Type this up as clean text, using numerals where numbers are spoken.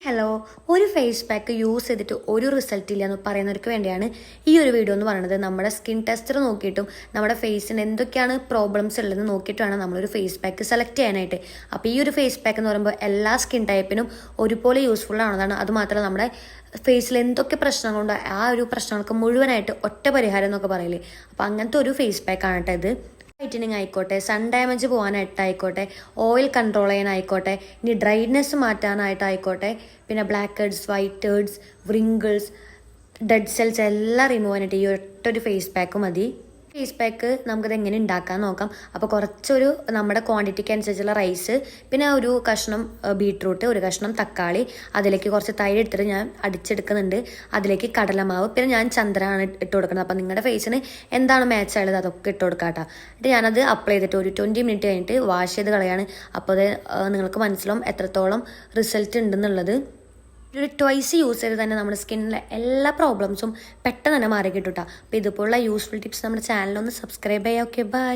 Hello, ഒരു face pack use ചെയ്തിട്ട് ഒരു റിസൾട്ട് ഇല്ല എന്ന് പറയുന്നവർക്ക് വേണ്ടിയാണ് ഈ ഒരു വീഡിയോ എന്ന് പറയുന്നത്. നമ്മുടെ സ്കിൻ ടെസ്റ്റർ നോക്കിയിട്ടും നമ്മുടെ ഫേസിന് എന്തൊക്കെയാണ് പ്രോബ്ലംസ് ഉള്ളതെന്ന് നോക്കിയിട്ട് വേണം നമ്മളൊരു ഫേസ് പാക്ക് സെലക്ട് ചെയ്യാനായിട്ട്. അപ്പോൾ ഈ ഒരു ഫേസ് പാക്ക് എന്ന് പറയുമ്പോൾ എല്ലാ സ്കിൻ ടൈപ്പിനും ഒരുപോലെ യൂസ്ഫുൾ ആണെന്നാണ്. അതുമാത്രമല്ല നമ്മുടെ ഫേസിൽ എന്തൊക്കെ പ്രശ്നങ്ങളുണ്ടോ ആ ഒരു പ്രശ്നങ്ങൾക്ക് മുഴുവനായിട്ട് ഒറ്റ പരിഹാരം എന്നൊക്കെ പറയില്ലേ, അപ്പോൾ അങ്ങനത്തെ ഒരു ഫേസ് പാക്കാണ് കേട്ടോ ഇത്. വൈറ്റനിങ് ആയിക്കോട്ടെ, സൺ ഡാമേജ് പോകാനായിട്ടായിക്കോട്ടെ, ഓയിൽ കൺട്രോൾ ചെയ്യാനായിക്കോട്ടെ, ഇനി ഡ്രൈനെസ് മാറ്റാനായിട്ടായിക്കോട്ടെ, പിന്നെ blackheads, whiteheads, wrinkles, dead cells എല്ലാം റിമൂവ് ചെയ്യാനായിട്ട് ഈ ഒറ്റൊരു ഫേസ് പാക്ക് മതി. ഫേസ് പാക്ക് നമുക്കത് എങ്ങനെ ഉണ്ടാക്കാൻ നോക്കാം. അപ്പോൾ കുറച്ചൊരു നമ്മുടെ ക്വാണ്ടിറ്റിക്ക് അനുസരിച്ചുള്ള റൈസ്, പിന്നെ ഒരു കഷ്ണം ബീട്രൂട്ട്, ഒരു കഷ്ണം തക്കാളി, അതിലേക്ക് കുറച്ച് തൈര് എടുത്തിട്ട് ഞാൻ അടിച്ചെടുക്കുന്നുണ്ട്. അതിലേക്ക് കടലമാവ്, പിന്നെ ഞാൻ ചന്ദ്രനാണ് ഇട്ട് കൊടുക്കുന്നത്. അപ്പോൾ നിങ്ങളുടെ ഫേസിന് എന്താണ് മാച്ച് ആയുള്ളത് അതൊക്കെ ഇട്ട് കൊടുക്കാം കേട്ടോ. എന്നിട്ട് ഞാനത് അപ്ലൈ ചെയ്തിട്ട് ഒരു 20 മിനിറ്റ് കഴിഞ്ഞിട്ട് വാഷ് ചെയ്ത് കളയാണ്. അപ്പോൾ അത് നിങ്ങൾക്ക് മനസ്സിലാവും എത്രത്തോളം റിസൾട്ട് ഉണ്ടെന്നുള്ളത്. ഒരു ട്വൈസ് യൂസ് ചെയ്ത് തന്നെ നമ്മുടെ സ്കിന്നിലെ എല്ലാ പ്രോബ്ലംസും പെട്ടെന്ന് തന്നെ മാറി കിട്ടും കേട്ടോ. അപ്പോൾ ഇതുപോലുള്ള യൂസ്ഫുൾ ടിപ്സ് നമ്മുടെ ചാനലൊന്ന് സബ്സ്ക്രൈബ് ചെയ്യാം. Okay, by.